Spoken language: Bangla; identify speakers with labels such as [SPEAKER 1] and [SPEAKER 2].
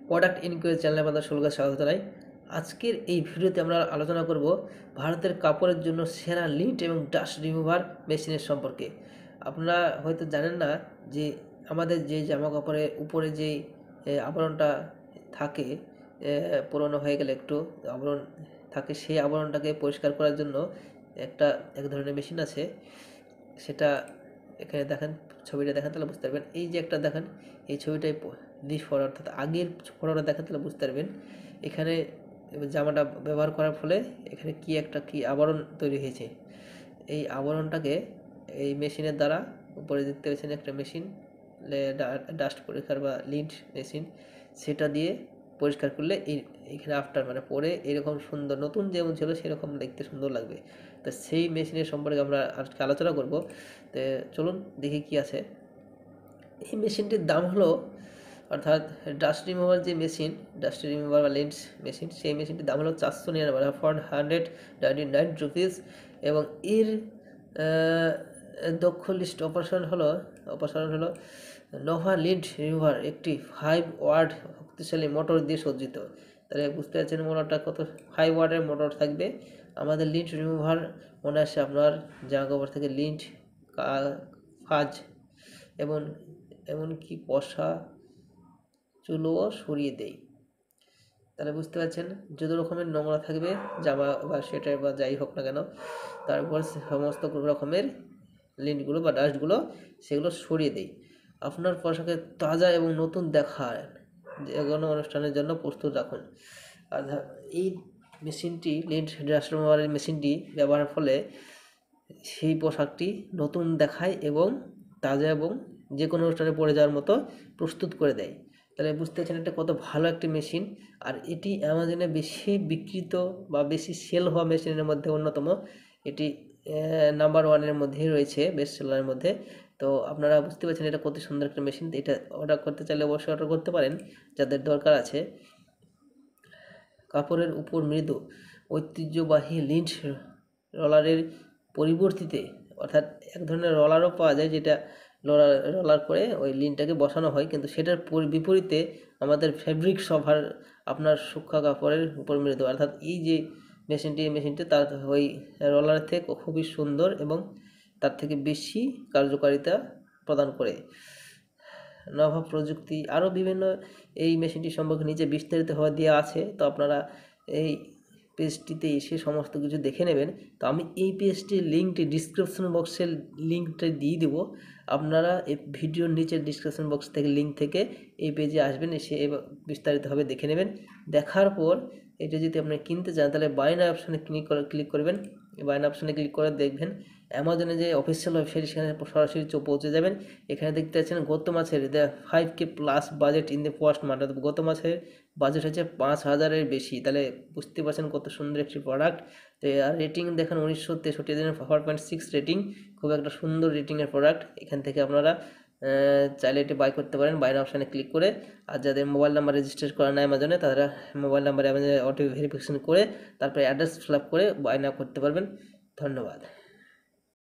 [SPEAKER 1] প্রোডাক্ট ইনকোয়ারি চ্যানেলে আপনাদের সকলকে স্বাগত জানাই। আজকের এই ভিডিওতে আমরা আলোচনা করব ভারতের কাপড়ের জন্য সেরা লিন্ট এবং ডাস্ট রিমুভার মেশিনের সম্পর্কে। আপনারা হয়তো জানেন না যে আমাদের যে জামা কাপড়ের উপরে যে আবরণটা থাকে, পুরনো হয়ে গেলে একটু আবরণ থাকে, সেই আবরণটাকে পরিষ্কার করার জন্য এক ধরনের মেশিন আছে। সেটা এখানে দেখেন, ছবিটা দেখেন তাহলে বুঝতে পারবেন। এই যে একটা দেখেন, এই ছবিটাই নিচ ফটো অর্থাৎ আগের ফটোটা দেখেন তাহলে বুঝতে পারবেন। এখানে জামাটা ব্যবহার করার ফলে এখানে কি আবরণ তৈরি হয়েছে। এই আবরণটাকে এই মেশিনের দ্বারা, উপরে দেখতে পাচ্ছেন একটা মেশিন, ডাস্ট পরিষ্কার বা লিন্ট মেশিন, সেটা দিয়ে পরিষ্কার করলে এইখানে আফটার মানে পরে এরকম সুন্দর নতুন যেমন ছিল সেরকম দেখতে সুন্দর লাগবে। তো সেই মেশিনের সম্পর্কে আমরা আজকে আলোচনা করব। তো চলুন দেখি কি আছে। এই মেশিনটির দাম হলো, অর্থাৎ ডাস্ট রিমুভার বা লিন্টস মেশিন, সেই মেশিনটির দাম হলো 499 499 রুপিস। এবং এর দক্ষ লিস্ট অপসারণ হলো নোভা লিন্ট রিমুভার, একটি 5 ওয়াট শক্তিশালী মোটর দিয়ে সজ্জিত। তাহলে বুঝতে পারছেন মোটরটা কত, 5 ওয়াটের মোটর থাকবে। আমাদের লিন্ট রিমুভার মনে আসে আপনার জামা কাপড় থেকে লিন্ট, ফাজ এবং এমনকি পশা চুলোও সরিয়ে দেয়। তাহলে বুঝতে পারছেন যত রকমের নোংরা থাকবে জামা বা সোয়েটার বা যাই হোক না কেন, তারপর সমস্ত রকমের লিন্টগুলো বা ডাস্টগুলো সেগুলো সরিয়ে দেয়। আপনার পোশাকে তাজা এবং নতুন দেখায় যে কোনো অনুষ্ঠানের জন্য প্রস্তুত রাখুন। আর এই মেশিনটি, লিন্ট ডাস্ট রিমুভারের মেশিনটি ব্যবহারের ফলে সেই পোশাকটি নতুন দেখায় এবং তাজা এবং যে কোনো অনুষ্ঠানে পরে যাওয়ার মতো প্রস্তুত করে দেয়। তাহলে বুঝতে পারছেন এটা কত ভালো একটি মেশিন। আর এটি অ্যামাজনে বেশি বিক্রিত বা বেশি সেল হওয়া মেশিনের মধ্যে অন্যতম। এটি নাম্বার 1-এর মধ্যেই রয়েছে, বেস্ট সেলারের মধ্যে। তো আপনারা বুঝতে পারছেন এটা কত সুন্দর একটা মেশিন। এটা অর্ডার করতে চাইলে অবশ্যই অর্ডার করতে পারেন যাদের দরকার আছে। কাপড়ের উপর মৃদু ঐতিহ্যবাহী লিন্ট রলারের পরিবর্তিতে, অর্থাৎ এক ধরনের রলারও পাওয়া যায় যেটা রলার করে ওই লিনটাকে বসানো হয়, কিন্তু সেটার বিপরীতে আমাদের ফেব্রিক সভার আপনার সূক্ষ্ম কাপড়ের উপর মৃদু, অর্থাৎ এই যে মেশিনটি তার ওই রলার থেকে খুবই সুন্দর এবং তার থেকে বেশি কার্যকারিতা প্রদান করে। নভা প্রযুক্তি আরও বিভিন্ন এই মেশিনটি সম্পর্কে নিচে বিস্তারিত হওয়া দেওয়া আছে। তো আপনারা এই পেজটিতে এসে সমস্ত কিছু দেখে নেবেন। তো আমি এই পেজটির লিঙ্কটি ডিসক্রিপশন বক্সের লিঙ্কটা দিয়ে দেবো। আপনারা এই ভিডিওর নিচের ডিসক্রিপশন বক্স থেকে লিঙ্ক থেকে এই পেজে আসবেন, এসে বিস্তারিতভাবে দেখে নেবেন। দেখার পর এটা যদি আপনি কিনতে চান তাহলে বাই নাও অপশানে ক্লিক করবেন। বাই নাও অপশানে ক্লিক করে দেখবেন অ্যামাজনে যে অফিসিয়াল ওয়েবসাইট, সেখানে সরাসরি পৌঁছে যাবেন। এখানে দেখতে পাচ্ছেন গত মাসের 5K plus budget in the first month, গত মাসের বাজেট হচ্ছে 5,000-এর বেশি। তাহলে বুঝতে পারছেন কত সুন্দর একটি প্রোডাক্ট। তো আর রেটিং দেখেন 1963 দিনের 4.6 রেটিং, খুব একটা সুন্দর রেটিংয়ের প্রোডাক্ট। এখান থেকে আপনারা চাইলে এটি বাই করতে পারেন বাই নাও অপশানে ক্লিক করে। আর যাদের মোবাইল নাম্বার রেজিস্টার করা নাই অ্যামাজনে, তারা মোবাইল নাম্বার অ্যামাজনে অটো ভেরিফিকেশন করে তারপরে অ্যাড্রেস ফিল আপ করে বাই নাও করতে পারবেন। ধন্যবাদ।